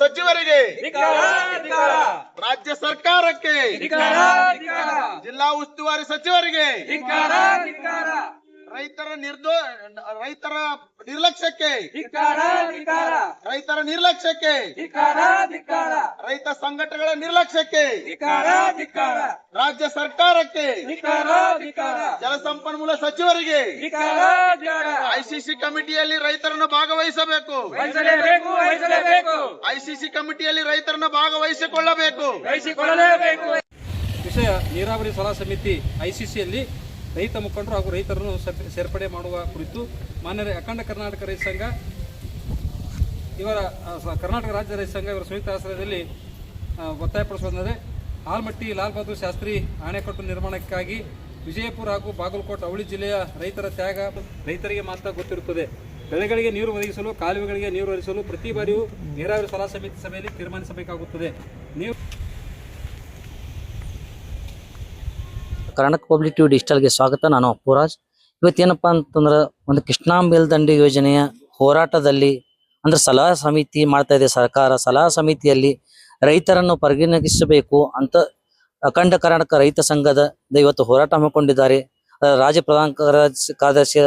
ಸಚಿವರಿಗೆ, ರಾಜ್ಯ ಸರ್ಕಾರಕ್ಕೆ, ಜಿಲ್ಲಾ ಉಸ್ತುವಾರಿ ಸಚಿವರಿಗೆ, ರೈತರ ನಿರ್ಲಕ್ಷ್ಯಕ್ಕೆ, ರೈತ ಸಂಘಟನೆಗಳ ನಿರ್ಲಕ್ಷ್ಯಕ್ಕೆ, ರಾಜ್ಯ ಸರ್ಕಾರಕ್ಕೆ, ಜಲಸಂಪನ್ಮೂಲ ಸಚಿವರಿಗೆ, ಐಸಿಸಿ ಕಮಿಟಿಯಲ್ಲಿ ರೈತರನ್ನು ಭಾಗವಹಿಸಬೇಕು, ಐಸಿಸಿ ಕಮಿಟಿಯಲ್ಲಿ ರೈತರನ್ನು ಭಾಗವಹಿಸಿಕೊಳ್ಳಬೇಕು. ವಿಷಯ ನೀರಾವರಿ ಸಲಹಾ ಸಮಿತಿ ಐಸಿಸಿಯಲ್ಲಿ ರೈತ ಮುಖಂಡರು ಹಾಗೂ ರೈತರನ್ನು ಸೇರ್ಪಡೆ ಮಾಡುವ ಕುರಿತು ಮಾನ್ಯ ಅಖಂಡ ಕರ್ನಾಟಕ ರೈತ ಸಂಘ ಇವರ ಕರ್ನಾಟಕ ರಾಜ್ಯ ರೈತ ಸಂಘ ಇವರ ಸಂಯುಕ್ತ ಆಶ್ರಯದಲ್ಲಿ ಒತ್ತಾಯಪಡಿಸುವಂದರೆ ಆಲ್ಮಟ್ಟಿ ಲಾಲ್ ಬಹದ್ದೂರ್ ಶಾಸ್ತ್ರಿ ಅಣೆಕಟ್ಟು ನಿರ್ಮಾಣಕ್ಕಾಗಿ ವಿಜಯಪುರ ಹಾಗೂ ಬಾಗಲಕೋಟೆ ಅವಳಿ ಜಿಲ್ಲೆಯ ರೈತರ ತ್ಯಾಗ ರೈತರಿಗೆ ಮಾತ್ರ ಗೊತ್ತಿರುತ್ತದೆ. ಬೆಳೆಗಳಿಗೆ ನೀರು ಒದಗಿಸಲು, ಕಾಲುವೆಗಳಿಗೆ ನೀರು ಹರಿಸಲು ಪ್ರತಿ ಬಾರಿಯೂ ನೀರಾವರಿ ಸಲಹಾ ಸಮಿತಿ ಸಭೆಯಲ್ಲಿ ತೀರ್ಮಾನಿಸಬೇಕಾಗುತ್ತದೆ. ನೀವು ಕರ್ನಾಟಕ ಪಬ್ಲಿಕ್ ಟಿವಿ ಡಿಜಿಟಲ್ಗೆ ಸ್ವಾಗತ. ನಾನು ಅಪ್ಪುರಾಜ್. ಇವತ್ತೇನಪ್ಪ ಅಂತಂದ್ರೆ ಒಂದು ಕೃಷ್ಣಾ ಮೇಲ್ದಂಡೆ ಯೋಜನೆಯ ಹೋರಾಟದಲ್ಲಿ ಅಂದ್ರೆ ಸಲಹಾ ಸಮಿತಿ ಮಾಡ್ತಾ ಇದೆ ಸರ್ಕಾರ. ಸಲಹಾ ಸಮಿತಿಯಲ್ಲಿ ರೈತರನ್ನು ಪರಿಗಣಿಸಬೇಕು ಅಂತ ಅಖಂಡ ಕರ್ನಾಟಕ ರೈತ ಸಂಘದ ಇವತ್ತು ಹೋರಾಟ ಹಮ್ಮಿಕೊಂಡಿದ್ದಾರೆ. ರಾಜ್ಯ ಪ್ರಧಾನ ಕಾರ್ಯದರ್ಶಿ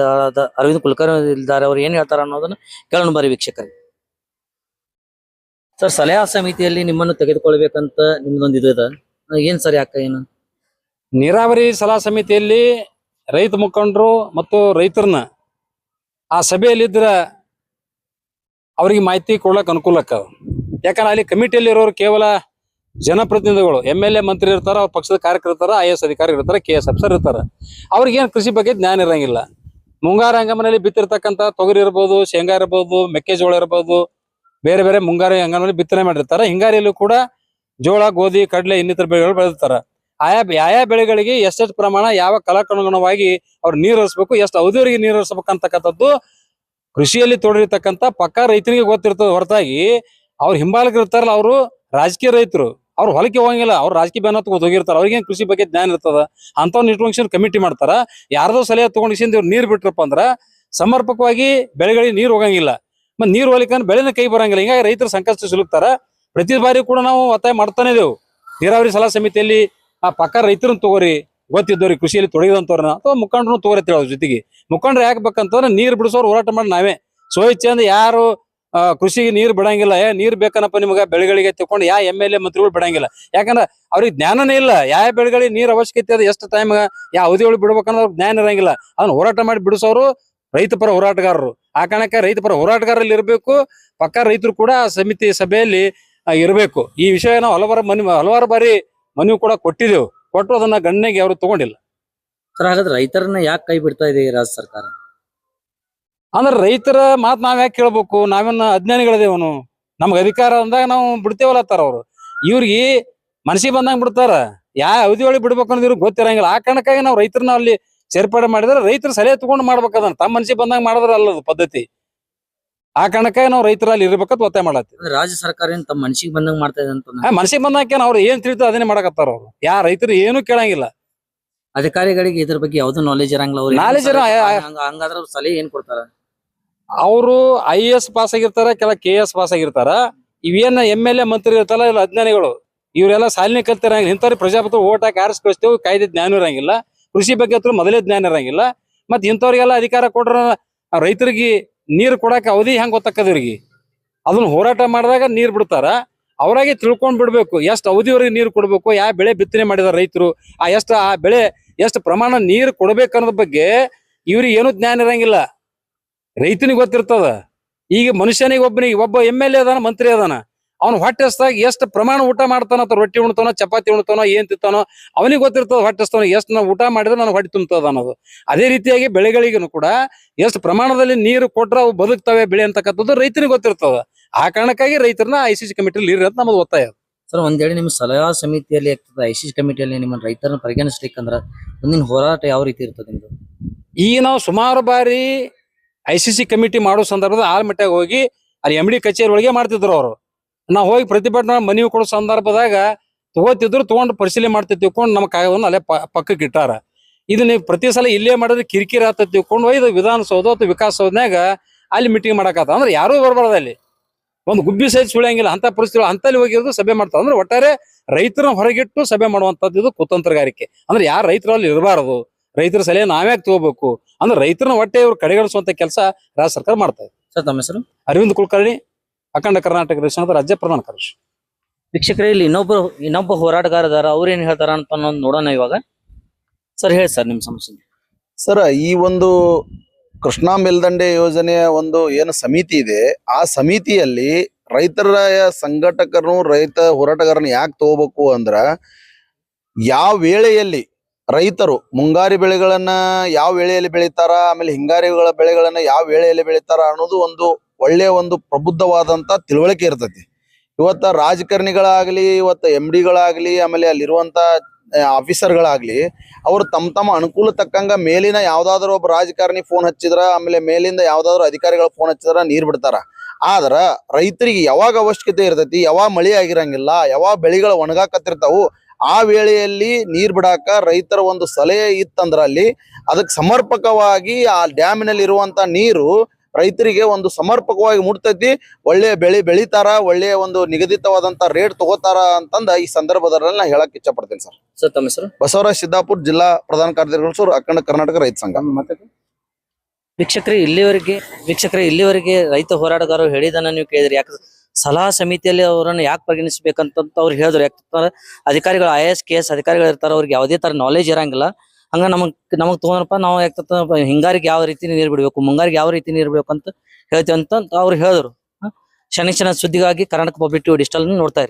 ಅರವಿಂದ್ ಕುಲಕರ್ಣಿ ಇದ್ದಾರೆ. ಅವ್ರು ಏನ್ ಹೇಳ್ತಾರ ಅನ್ನೋದನ್ನ ಕೇಳೋಣ ಬರೀ ವೀಕ್ಷಕರು. ಸರ್, ಸಲಹಾ ಸಮಿತಿಯಲ್ಲಿ ನಿಮ್ಮನ್ನು ತೆಗೆದುಕೊಳ್ಬೇಕಂತ ನಿಮ್ದೊಂದು ಇದು ಇದೆ, ಏನ್ ಸರ್, ಯಾಕ ಏನು? ನೀರಾವರಿ ಸಲಹಾ ಸಮಿತಿಯಲ್ಲಿ ರೈತ ಮುಖಂಡರು ಮತ್ತು ರೈತರನ್ನ ಆ ಸಭೆಯಲ್ಲಿದ್ರ ಅವ್ರಿಗೆ ಮಾಹಿತಿ ಕೊಡ್ಲಕ್ಕೆ ಅನುಕೂಲಕ್ಕ. ಯಾಕಂದ್ರೆ ಅಲ್ಲಿ ಕಮಿಟಿಯಲ್ಲಿ ಇರೋರು ಕೇವಲ ಜನಪ್ರತಿನಿಧಿಗಳು, MLA ಮಂತ್ರಿ ಇರ್ತಾರ, ಅವ್ರ ಪಕ್ಷದ ಕಾರ್ಯಕರ್ತರ, IAS ಅಧಿಕಾರಿ ಇರ್ತಾರೆ, KS ಅಫ್ಸರ್ ಇರ್ತಾರ. ಅವ್ರಿಗೇನು ಕೃಷಿ ಬಗ್ಗೆ ಜ್ಞಾನ ಇರಂಗಿಲ್ಲ. ಮುಂಗಾರು ಹಂಗಾಮಿನಲ್ಲಿ ಬಿತ್ತಿರ್ತಕ್ಕಂಥ ತೊಗರಿ ಇರ್ಬೋದು, ಶೇಂಗಾ ಇರ್ಬೋದು, ಮೆಕ್ಕೆಜೋಳ ಇರ್ಬೋದು, ಬೇರೆ ಬೇರೆ ಮುಂಗಾರು ಹಂಗಾಮಿನಲ್ಲಿ ಬಿತ್ತನೆ ಮಾಡಿರ್ತಾರ. ಹಿಂಗಾರಿಯಲ್ಲೂ ಕೂಡ ಜೋಳ, ಗೋಧಿ, ಕಡಲೆ ಇನ್ನಿತರ ಬೆಳೆಗಳು ಬೆಳೆದಿರ್ತಾರ. ಆಯಾ ಬೆಳೆಗಳಿಗೆ ಎಷ್ಟೆಷ್ಟು ಪ್ರಮಾಣ, ಯಾವ ಕಾಲಕ್ಕನುಗುಣವಾಗಿ ಅವ್ರು ನೀರು ಹರಿಸ್ಬೇಕು, ಎಷ್ಟು ಅವಧಿವರೆಗೆ ನೀರು ಹರಿಸ್ಬೇಕಂತಕ್ಕಂಥದ್ದು ಕೃಷಿಯಲ್ಲಿ ತೊಡಗಿರ್ತಕ್ಕಂಥ ಪಕ್ಕ ರೈತರಿಗೆ ಗೊತ್ತಿರ್ತದೆ. ಹೊರತಾಗಿ ಅವ್ರು ಹಿಂಬಾಲಕರು ಇರ್ತಾರಲ್ಲ, ಅವರು ರಾಜಕೀಯ ರೈತರು, ಅವ್ರು ಹೊಲಕ್ಕೆ ಹೋಗಂಗಿಲ್ಲ, ಅವ್ರು ರಾಜಕೀಯ ಬೆನ್ನತ್ತು ಹೋಗಿರ್ತಾರೆ. ಅವ್ರಿಗೇನು ಕೃಷಿ ಬಗ್ಗೆ ಜ್ಞಾನ ಇರ್ತದ? ಅಂಥವ್ನ ಇಟ್ಕೊಂಡು ಕಮಿಟಿ ಮಾಡ್ತಾರ. ಯಾರ್ದೋ ಸಲಹೆ ತಗೊಂಡು ಇವ್ರು ನೀರು ಬಿಟ್ರಪ್ಪ ಅಂದ್ರ ಸಮರ್ಪಕವಾಗಿ ಬೆಳೆಗಳಿಗೆ ನೀರು ಹೋಗಂಗಿಲ್ಲ. ಮತ್ತೆ ನೀರು ಹೋಗ್ಲಿಕ್ಕೆ ಬೆಳೆನ ಕೈ ಬರಂಗಿಲ್ಲ. ಹಿಂಗಾಗಿ ರೈತರು ಸಂಕಷ್ಟ ಸಿಲುಕ್ತಾರ. ಪ್ರತಿ ಬಾರಿ ಕೂಡ ನಾವು ಒತ್ತಾಯ ಮಾಡ್ತಾನೆ ಇದೇವು. ನೀರಾವರಿ ಸಲಹಾ ಸಮಿತಿಯಲ್ಲಿ ಆ ಪಕ್ಕ ರೈತರನ್ನ ತಗೋರಿ, ಗೊತ್ತಿದ್ದವ್ರಿ, ಕೃಷಿಯಲ್ಲಿ ತೊಡಗಿದಂತವ್ರನ್ನ ಅಥವಾ ಮುಖಂಡರನ್ನು ತಗೋರಿ ಅಂತ ಹೇಳೋದ್ರ ಜೊತೆಗೆ ಮುಖಂಡ್ರು ಯಾಕೆ ಬೇಕಂತಂದ್ರೆ ನೀರು ಬಿಡಿಸೋರು ಹೋರಾಟ ಮಾಡಿ ನಾವೇ ಸ್ವಇಚ್ಛೆ ಅಂದ್ರೆ ಯಾರು ಕೃಷಿಗೆ ನೀರು ಬಿಡಂಗಿಲ್ಲ. ನೀರು ಬೇಕನ್ನಪ್ಪ ನಿಮ್ಗೆ ಬೆಳೆಗಳಿಗೆ ತಕೊಂಡು ಯಾವ MLA ಮಂತ್ರಿಗಳು ಬಿಡಂಗಿಲ್ಲ. ಯಾಕಂದ್ರೆ ಅವ್ರಿಗೆ ಜ್ಞಾನನೇ ಇಲ್ಲ. ಯಾವ ಬೆಳೆಗಳಿಗೆ ನೀರು ಅವಶ್ಯಕತೆ ಅದ, ಎಷ್ಟು ಟೈಮ್ ಯಾವ ಅವಧಿಯೊಳಗೆ ಬಿಡ್ಬೇಕನ್ನೋ ಜ್ಞಾನ ಇರಂಗಿಲ್ಲ. ಅದನ್ನ ಹೋರಾಟ ಮಾಡಿ ಬಿಡಿಸೋರು ರೈತ ಪರ ಹೋರಾಟಗಾರರು. ಆ ಕಾರಣಕ್ಕೆ ರೈತ ಪರ ಹೋರಾಟಗಾರಲ್ಲಿ ಇರಬೇಕು, ಪಕ್ಕ ರೈತರು ಕೂಡ ಸಮಿತಿ ಸಭೆಯಲ್ಲಿ ಇರಬೇಕು. ಈ ವಿಷಯ ನಾವು ಹಲವಾರು ಬಾರಿ ಮನವಿ ಕೂಡ ಕೊಟ್ಟಿದ್ದೆವು. ಕೊಟ್ಟು ಅದನ್ನ ಗಣನೆಗೆ ಅವರು ತಗೊಂಡಿಲ್ಲ. ಸರ್, ಹಾಗಾದ್ರೆ ರೈತರನ್ನ ಯಾಕೆ ಕೈ ಬಿಡ್ತಾ ಇದೆ ರಾಜ್ಯ ಸರ್ಕಾರ? ಅಂದ್ರೆ ರೈತರ ಮಾತು ನಾವ್ ಯಾಕೆ ಕೇಳ್ಬೇಕು? ನಾವೇನ ಅಜ್ಞಾನಿಗಳದೇವನು? ನಮ್ಗೆ ಅಧಿಕಾರ ಅಂದಾಗ ನಾವು ಬಿಡ್ತೇವಲ್ಲತ್ತಾರ ಅವ್ರು. ಇವ್ರಿಗೆ ಮನಸ್ಸಿಗೆ ಬಂದಂಗ ಬಿಡ್ತಾರ. ಯಾವ ಅವಧಿ ಒಳಗೆ ಬಿಡ್ಬೇಕು ಅನ್ನೋದು ಇವ್ರಿಗೆ ಗೊತ್ತಿರಂಗಿಲ್ಲ. ಆ ಕಾರಣಕ್ಕಾಗಿ ನಾವು ರೈತರನ್ನ ಅಲ್ಲಿ ಸೇರ್ಪಡೆ ಮಾಡಿದ್ರೆ ರೈತರ ಸಲಹೆ ತಗೊಂಡು ಮಾಡ್ಬೇಕದನ್ನ. ತಮ್ಮ ಮನಸ್ಸಿಗೆ ಬಂದಂಗ ಮಾಡಿದ್ರ ಅಲ್ಲದು ಪದ್ಧತಿ. ಆ ಕಾರಣಕ್ಕಾಗಿ ನಾವು ರೈತರಲ್ಲಿ ಇರ್ಬೇಕಂತ ಒತ್ತಾಯ ಮಾಡತ್ತೀವಿ. ರಾಜ್ಯ ಸರ್ಕಾರ ಏನ್ ತಮ್ಮ ಮನಸ್ಸಿಗೆ ಬಂದಂಗ ಮಾಡ್ತಾ ಇದೆ ಅಂತ? ಮನಸ್ಸಿಗೆ ಬಂದಾಕ ಅವ್ರು ಏನ್ ತಿಳಿತು ಅದನ್ನೇ ಮಾಡಕತ್ತಾರ. ಅವ್ರು ಯಾ ರೈತರು ಏನು ಕೇಳಂಗಿಲ್ಲ. ಅಧಿಕಾರಿಗಳಿಗೆ ಇದ್ರ ಬಗ್ಗೆ ಯಾವ್ದು ನಾಲೆಜ್ ಇರಂಗಿಲ್ಲ. ನಾಲೆಜ್ ಹಂಗಾದ್ರೆ ಸಲಹೆ ಏನ್ ಕೊಡ್ತಾರ? ಅವರು IAS ಪಾಸ್ ಆಗಿರ್ತಾರ, ಕೆಲ KS ಪಾಸ್ ಆಗಿರ್ತಾರ. ಇವೇನ MLA ಮಂತ್ರಿ ಇರ್ತಾರ, ಇಲ್ಲ ಅಜ್ಞಾನಿಗಳು, ಇವರೆಲ್ಲ ಸಾಲಿನ ಕಲ್ತಿರಂಗಿಲ್ಲ. ಇಂಥವ್ರಿಗೆ ಪ್ರಜಾಪ್ರಭುತ್ವ ಓಟ್ ಹಾಕಿ ಆರಿಸ್ಕೊಳ್ತೇವೆ. ಕಾಯ್ದೆ ಜ್ಞಾನ ಇರಂಗಿಲ್ಲ, ಕೃಷಿ ಬಗ್ಗೆ ಮೊದಲೇ ಜ್ಞಾನ ಇರಂಗಿಲ್ಲ. ಮತ್ ಇಂಥವ್ರಿಗೆಲ್ಲ ಅಧಿಕಾರ ಕೊಡ್ರ ರೈತರಿಗೆ ನೀರು ಕೊಡಾಕ ಅವಧಿ ಹೆಂಗ್ ಗೊತ್ತಾಕದ್ರಿಗೆ? ಅದನ್ನ ಹೋರಾಟ ಮಾಡಿದಾಗ ನೀರ್ ಬಿಡ್ತಾರ. ಅವರಾಗೆ ತಿಳ್ಕೊಂಡ್ ಬಿಡ್ಬೇಕು ಎಷ್ಟು ಅವಧಿವರೆಗೆ ನೀರು ಕೊಡ್ಬೇಕು, ಯಾವ ಬೆಳೆ ಬಿತ್ತನೆ ಮಾಡಿದಾರ ರೈತರು, ಆ ಬೆಳೆ ಎಷ್ಟು ಪ್ರಮಾಣ ನೀರು ಕೊಡ್ಬೇಕು ಅನ್ನೋದ್ ಬಗ್ಗೆ ಇವ್ರಿಗೆ ಏನು ಜ್ಞಾನ ಇರಂಗಿಲ್ಲ. ರೈತನಿಗೆ ಗೊತ್ತಿರ್ತದ. ಈಗ ಮನುಷ್ಯನಿಗೆ ಒಬ್ಬ MLA ಅದಾನ, ಮಂತ್ರಿ ಅದಾನ, ಅವ್ನು ಹೊಟ್ಟೆ ಹಸ್ದಾಗ ಎಷ್ಟು ಪ್ರಮಾಣ ಊಟ ಮಾಡ್ತಾನ, ಅಥವಾ ರೊಟ್ಟಿ ಉಣ್ತಾನೋ, ಚಪಾತಿ ಉಣ್ತಾನೋ, ಏನ್ ತಿಂತಾನೋ ಅವನಿಗೆ ಗೊತ್ತಿರ್ತದ. ಹೊಟ್ಟೆ ಹಸ್ತಾನೋ ಎಷ್ಟು ನಾವು ಊಟ ಮಾಡಿದ್ರೆ ನನಗೆ ಹೊಟ್ಟೆ ತುಂಬತದ ಅನ್ನೋದು. ಅದೇ ರೀತಿಯಾಗಿ ಬೆಳೆಗಳಿಗೂ ಕೂಡ ಎಷ್ಟು ಪ್ರಮಾಣದಲ್ಲಿ ನೀರು ಕೊಟ್ರ ಅವು ಬದುಕ್ತವೆ ಬೆಳೆ ಅಂತಕ್ಕಂಥದ್ದು ರೈತನಿಗೆ ಗೊತ್ತಿರ್ತದ. ಆ ಕಾರಣಕ್ಕಾಗಿ ರೈತರನ್ನ ICC ಕಮಿಟಿಯಲ್ಲಿ ಇರ್ರಿ ಅಂತ ನಮ್ಮದು ಒತ್ತಾಯ. ಸರ್, ಒಂದ್ ಹೇಳಿ, ನಿಮ್ಮ ಸಲಹಾ ಸಮಿತಿಯಲ್ಲಿ ಆಗ್ತದೆ, ICC ಕಮಿಟಿಯಲ್ಲಿ ನಿಮ್ಮ ರೈತರನ್ನ ಪರಿಗಣಿಸ್ಲಿಕ್ಕಂದ್ರ ಮುಂದಿನ ಹೋರಾಟ ಯಾವ ರೀತಿ ಇರ್ತದೆ ನಿಮ್ದು? ಈಗ ನಾವು ಸುಮಾರು ಬಾರಿ ICC ಕಮಿಟಿ ಮಾಡೋ ಸಂದರ್ಭದಲ್ಲಿ ಆಲ್ಮಟ್ಟಾಗ ಹೋಗಿ ಅಲ್ಲಿ MD ಕಚೇರಿ ಒಳಗೆ ಮಾಡ್ತಿದ್ರು ಅವರು. ನಾವು ಹೋಗಿ ಪ್ರತಿಭಟನಾ ಮನವಿ ಕೊಡೋ ಸಂದರ್ಭದಾಗ ತಗೋತಿದ್ರು, ತಗೊಂಡು ಪರಿಶೀಲನೆ ಮಾಡ್ತಾ ತಿಳ್ಕೊಂಡು ನಮ್ಮ ಕಾಗದವನ್ನು ಅಲ್ಲೇ ಪಕ್ಕಕ್ಕೆ ಇಟ್ಟಾರ. ಇದನ್ನ ಪ್ರತಿ ಸಲ ಇಲ್ಲೇ ಮಾಡಿದ್ರೆ ಕಿರಿಕಿರಿ ಆತ ತಿಳ್ಕೊಂಡು ಒಯ್ದು ವಿಧಾನಸೌಧ ಅಥವಾ ವಿಕಾಸಸೌಧನ್ಯಾಗ ಅಲ್ಲಿ ಮೀಟಿಂಗ್ ಮಾಡಕತ್ತ. ಅಂದ್ರೆ ಯಾರು ಬರ್ಬಾರ್ದು ಅಲ್ಲಿ. ಒಂದು ಗುಬ್ಬಿ ಸೈಜ್ ಸುಳಿಯಂಗಿಲ್ಲ ಅಂತ ಪರಿಸ್ಥಿತಿ ಅಂತಲ್ಲಿ ಹೋಗಿರೋದು ಸಭೆ ಮಾಡ್ತಾರೆ. ಅಂದ್ರೆ ಒಟ್ಟಾರೆ ರೈತರನ್ನ ಹೊರಗಿಟ್ಟು ಸಭೆ ಮಾಡುವಂತದ್ದು ಇದು ಕುತಂತ್ರಗಾರಿಕೆ. ಅಂದ್ರೆ ಯಾರು ರೈತರಲ್ಲಿ ಇರಬಾರದು, ರೈತರ ಸಲಹೆ ನಾವ್ಯಾಕೆ ತಗೋಬೇಕು ಅಂದ್ರೆ ರೈತರನ್ನ ಹೊಟ್ಟೆ ಇವ್ರು ಕಡೆಗಣಿಸುವಂತ ಕೆಲಸ ರಾಜ್ಯ ಸರ್ಕಾರ ಮಾಡ್ತಾ ಇದೆ. ಸರ್ ತಮ್ಮ ಹೆಸರು? ಅರವಿಂದ್ ಕುಲಕರ್ಣಿ, ಅಖಂಡ ಕರ್ನಾಟಕ ರೈತ ಸಂಘದ ರಾಜ್ಯ ಪ್ರಧಾನ ಕಾರ್ಯದರ್ಶಿ. ವೀಕ್ಷಕರೇ, ಇಲ್ಲಿ ಇನ್ನೊಬ್ಬ ಹೋರಾಟಗಾರ ಅದಾರ, ಅವ್ರು ಏನ್ ಹೇಳ್ತಾರ ಅಂತ ಅನ್ನೋದು ನೋಡೋಣ ಇವಾಗ. ಸರ್ ಹೇಳಿ ಸರ್ ನಿಮ್ ಸಮಸ್ಯೆ. ಸರ್, ಈ ಒಂದು ಕೃಷ್ಣಾ ಮೇಲ್ದಂಡೆ ಯೋಜನೆಯ ಒಂದು ಏನು ಸಮಿತಿ ಇದೆ, ಆ ಸಮಿತಿಯಲ್ಲಿ ರೈತರ ಸಂಘಟಕರು ರೈತ ಹೋರಾಟಗಾರನ ಯಾಕೆ ತಗೋಬೇಕು ಅಂದ್ರ, ಯಾವ ವೇಳೆಯಲ್ಲಿ ರೈತರು ಮುಂಗಾರಿ ಬೆಳೆಗಳನ್ನ ಯಾವ ವೇಳೆಯಲ್ಲಿ ಬೆಳಿತಾರ, ಆಮೇಲೆ ಹಿಂಗಾರಿಗಳ ಬೆಳೆಗಳನ್ನ ಯಾವ ವೇಳೆಯಲ್ಲಿ ಬೆಳಿತಾರ ಅನ್ನೋದು ಒಂದು ಒಳ್ಳೆಯ ಒಂದು ಪ್ರಬುದ್ಧವಾದಂತ ತಿಳುವಳಿಕೆ ಇರ್ತೈತಿ. ಇವತ್ತ ರಾಜಕಾರಣಿಗಳಾಗ್ಲಿ, ಇವತ್ತ MD ಗಳಾಗ್ಲಿ, ಆಮೇಲೆ ಅಲ್ಲಿರುವಂತ ಆಫೀಸರ್ಗಳಾಗ್ಲಿ, ಅವ್ರು ತಮ್ಮ ಅನುಕೂಲ ತಕ್ಕಂಗ ಮೇಲಿನ ಯಾವ್ದಾದ್ರು ಒಬ್ಬ ರಾಜಕಾರಣಿ ಫೋನ್ ಹಚ್ಚಿದ್ರ, ಆಮೇಲೆ ಮೇಲಿಂದ ಯಾವ್ದಾದ್ರು ಅಧಿಕಾರಿಗಳ ಫೋನ್ ಹಚ್ಚಿದ್ರ ನೀರ್ ಬಿಡ್ತಾರ. ಆದ್ರ ರೈತರಿಗೆ ಯಾವಾಗ ಅವಶ್ಯಕತೆ ಇರ್ತೈತಿ, ಯಾವಾಗ ಮಳಿ ಆಗಿರಂಗಿಲ್ಲ, ಯಾವಾಗ ಬೆಳೆಗಳು ಒಣಗಾಕತ್ತಿರ್ತಾವು, ಆ ವೇಳೆಯಲ್ಲಿ ನೀರ್ ಬಿಡಾಕ ರೈತರ ಒಂದು ಸಲಹೆ ಇತ್ತಂದ್ರ ಅಲ್ಲಿ ಅದಕ್ಕೆ ಸಮರ್ಪಕವಾಗಿ ಆ ಡ್ಯಾಮಿನಲ್ಲಿ ಇರುವಂತ ನೀರು ರೈತರಿಗೆ ಒಂದು ಸಮರ್ಪಕವಾಗಿ ಮುಟ್ತೈತಿ. ಒಳ್ಳೆಯ ಬೆಳೆ ಬೆಳಿತಾರ, ಒಳ್ಳೆಯ ಒಂದು ನಿಗದಿತವಾದಂತ ರೇಟ್ ತಗೋತಾರ ಅಂತಂದ ಈ ಸಂದರ್ಭದಲ್ಲಿ ನಾ ಹೇಳಕ್ ಇಚ್ಛೆ ಪಡ್ತೇನೆ ಸರ್. ಸರ್ ತಮ್ಮ ಹೆಸರು? ಬಸವರಾಜ್ ಸಿದ್ದಾಪುರ್, ಜಿಲ್ಲಾ ಪ್ರಧಾನ ಕಾರ್ಯದರ್ಶಿ, ಅಖಂಡ ಕರ್ನಾಟಕ ರೈತ ಸಂಘ. ವೀಕ್ಷಕರೇ, ಇಲ್ಲಿವರೆಗೆ ರೈತ ಹೋರಾಟಗಾರರು ಹೇಳಿದನ್ನ ನೀವು ಕೇಳಿದ್ರಿ. ಯಾಕೆ ಸಲಹಾ ಸಮಿತಿಯಲ್ಲಿ ಅವರನ್ನು ಯಾಕೆ ಪರಿಗಣಿಸಬೇಕಂತ ಅವ್ರು ಹೇಳಿದ್ರು. ಯಾಕಂದ್ರೆ ಅಧಿಕಾರಿಗಳು IAS KS ಅಧಿಕಾರಿಗಳು ಇರ್ತಾರ, ಅವ್ರಿಗೆ ಯಾವುದೇ ತರ ನಾಲೆಜ್ ಇರಂಗಿಲ್ಲ. ಹಂಗ ನಮಗ್ ತಗೊಂಡ್ರಪ್ಪ, ನಾವು ಯಾಕೆ ಹಿಂಗಾರಿಗೆ ಯಾವ ರೀತಿ ನೀರು ಬಿಡ್ಬೇಕು, ಮುಂಗಾರಿಗೆ ಯಾವ ರೀತಿ ನೀರು ಬಿಡ್ಬೇಕು ಅಂತ ಹೇಳ್ತೀವಿ ಅಂತ ಅವ್ರು ಹೇಳಿದ್ರು. ಶನಿ ಸುದ್ದಿಗಾಗಿ ಕರ್ನಾಟಕ ಪಬ್ಲಿಕ್ ಟಿವಿ ಡಿಜಿಟಲ್ ನೋಡ್ತಾ ಇರಿ.